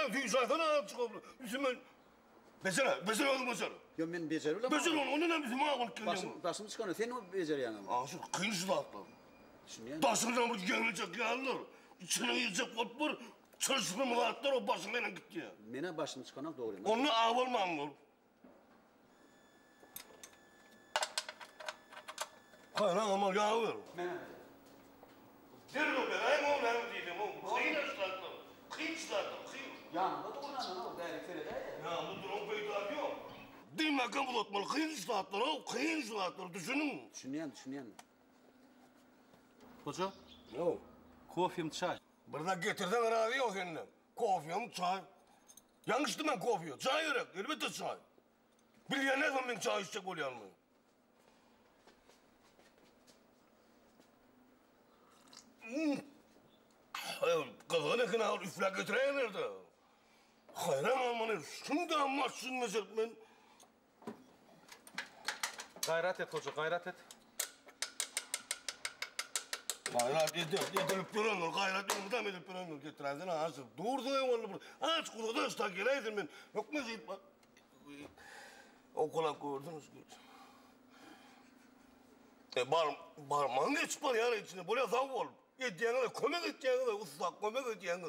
Sen tüy zaten alıp çıkıp. Bizim Becer oldum mesela. Yo men becerip Becer oldum. Ondan biz mağul keldim. Başım çıkanı sen o beceriyan ama. Şu kıyınçılattı. Düşünüyor. Başından bir gelecek geldiler. İçine yiyecek ot bir çalışma muhatlar o başına gitti ya. Mene başım çıkanak doğru. Onu avulmam ol. Hayır ama yavrum. Mene. Derlo be ay mo lan dedim o. Kıyınçılattı. Kıyınçılattı. Yanında doğrulan o gayret ferede. Ya bu durum peyda diyor. Dime kabul etmeli. Kıyınçılattı o. Kıyınçılattı düşünün. Düşünüyen. Hoca, Yo. kofim çay. Burada getirden aradı yok seninle. Kofyam çay. Yanlıştı ben kofya. Çay gerek. Elbette çay. Bilyen ne zaman ben çay içecek oluyor mu? Kızını kına üflek götüreyim nerede? Hayran almanı. Şunu da anlatsın mesela ben. Gayret et hoca, gayret et. Gayret edip duran gayret edip duran getirendin ağzı. Doğru da vallahi. Aç kulağına ısta geleydim ben. Yok mu zeyt? Okula gördünüz ki. Barman ne çıkar yani içine böyle zav ol. Yediğine de kömek edeceğine de ıslak kömek edeceğine.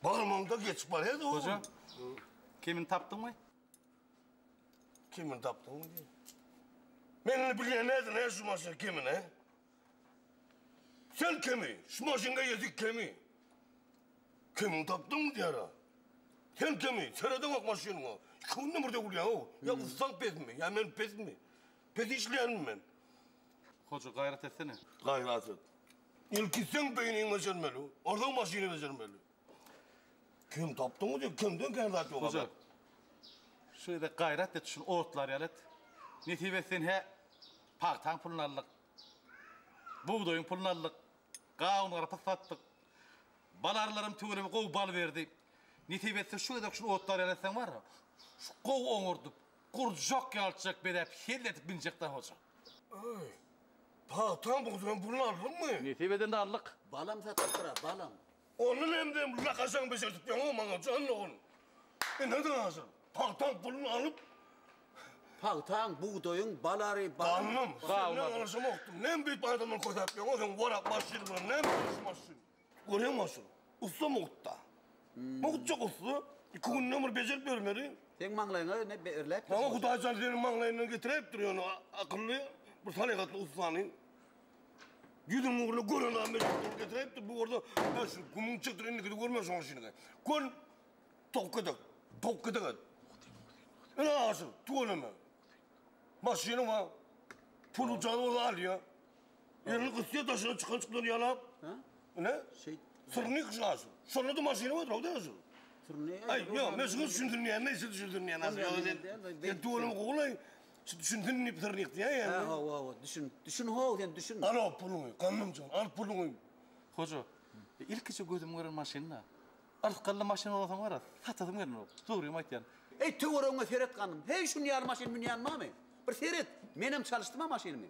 Barman da geç var ya da Hoca, kimin taptın mı? Kimin taptın mı diye. Benimle bilyen nedir ne şu maşın kimin he? Sen kimi? Şu maşınga yedik kimi? Kimin taptın mı diye ara? Sen kimi? Seneden bak maşınına. Kımın burada oluyor o. Ya ıslak pes mi? Ya ben pes mi? Pes işleyen mi ben? Hoca gayret etsene. Gayret et. İlki sen beynini becermeli. Oradan maşını becermeli. Kim taptı mı diyor, kimden gayret yok. Hoca, şöyle gayret et şunu otlar yalet. Netibesin he, paktan pulunu aldık. Buğdayın pulunu aldık. Kağınları pısattık. Balarlarım tüğünümü kov bal verdi. Netibesi şöyle şunu otlar yaletsen var ya. Şu kov oğurdup, kurcak yalçacak bedep, helletip binecek de hoca. Ay, paktan buğdayın pulunu aldın mı? Netibeden de aldık. Balam satıptıra, balam. Onun hem de lakasan becertip yanı bana canlı onu. Neden hazır? Paktan pulunu alıp Paktan, buğdayın, balari, kanım. Senden anlaşım oktum. Ne büyük adamın koyup yanı sen varak başlıyor. Ne büyük başlıyor. Görüyor musun? Usta mı utta? Mı çok usta? 2 gün ömür becerip vermedi. Sen manglayına ne beirlep? Ama Kutaycan senin manglayını getirip duruyor onu akıllı. Bu salihatlı ustanın. Gidin muğurlu görün lan becerip getirip de bu orada şu kumun çıktı elini görmüyorsun onu şimdi. Gön tok kıdık. Ne asıl? Tuğulama. Maşını var. Pulu canı orada alıyor. Yerini kısıyor taşına çıkan yalap. Ne? Sırrını kışasın. Sonra da maşını var orada yazın. Ay yok, mesela düşündürmeyen neyse düşündürmeyen nasıl ya tuğulama koğulay. Düşündün ne bitirnik diye yani. Ha, düşün ho, sen düşün. Al pulunu, kanım can, al pulunu. Hoca, ilk içi gözüm görün maşinına. Artık kallı maşin olsam var ya, satadım görün o. Doğruyum aytyan. Ey tüğürüğüne seyret kanım. Hey şunu yar maşin münü yanma mı? Bir seyret. Benim çalıştırma maşinimi.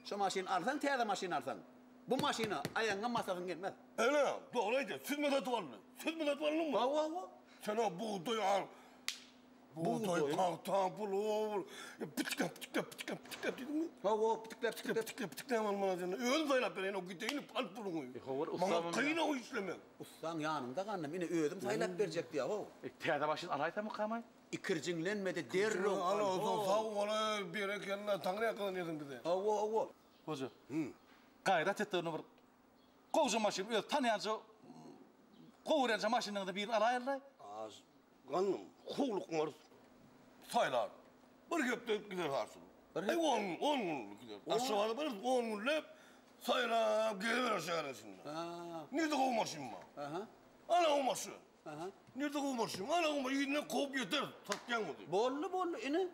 Şu maşin alsan, teyze maşin alsan. Bu maşini ayağına masrafın gelmez. Öyle, doğruydu. Süt mü tatvalını? Süt mü tatvalını mı? Ha. Sen o buğdayı al. Buğday, tahta, pulu. Pıtıkla dedin mi? Ha, pıtıkla. Almana canım. Öyle sayılap ben o gideyini al pulunu. Bana kıyına o işlemi. Ustan yanımda kanım. Yine ödüm sayılap verecek diye ho. Teyze maşin alaysa mı kamay? İkircinlenmedi derro. Al o sağ ola bir yere kendine tanrıya kılınıyordun dedi. Ha. Hoca, gayret etti onu bir. Kovucu maşin, öyle tanıyanca, kovuyanca maşinlerinde birini alayırlar. Az, kanım, kuğuluk var. Saylar. Bir köpte gider harsın. 10 gün gider. Aşağıda varız 10 günle saylar geliver aşağıya şimdi. Nerede kovmaşın mı? Ana kovmaşın. Nerede kovmaşın? Ana kovmaşın. Yine kov yeter. Tatyan mı diyor. Bollu. İne.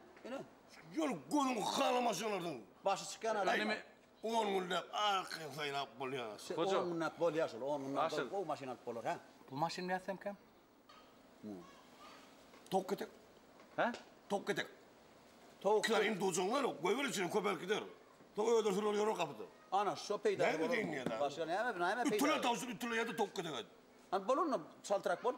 Yolu gözün kalamasınlardın. Başı çıkan adam. 10 günle arkaya saylar buluyor. 10 günlük bol yaşıl. 10 günlük bol maşinat bolur ha. Bu maşin ne yapsam kam? Tok getek. Ha? Tok getek. Tok. Kılarım docanlar o. Koyver için köpek gider. Tok öyle oluyor kapıda. Ana şu peyda. Ne bileyim ya da. Başka ne peyda. Ütüle tavsın ütüle ya da tok getek. Hani bolun mu saltırak bol?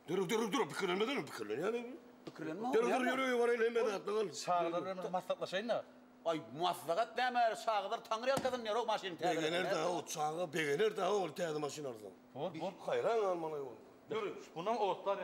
Dur, pikirlenmeden mi pikirlen yani? Pikirlenme o, Dur, ya. yürü, var eyle, ben atlagal. Sağlarlarına masraflaşayın da. Ay muvaffaqat deme, sağıdır tanrı yaltadın ya o maşini teyze. Begener daha o çağa, begener daha o teyze maşin arzan. Bor. Hayran almanay o. Yürü. Bundan otlar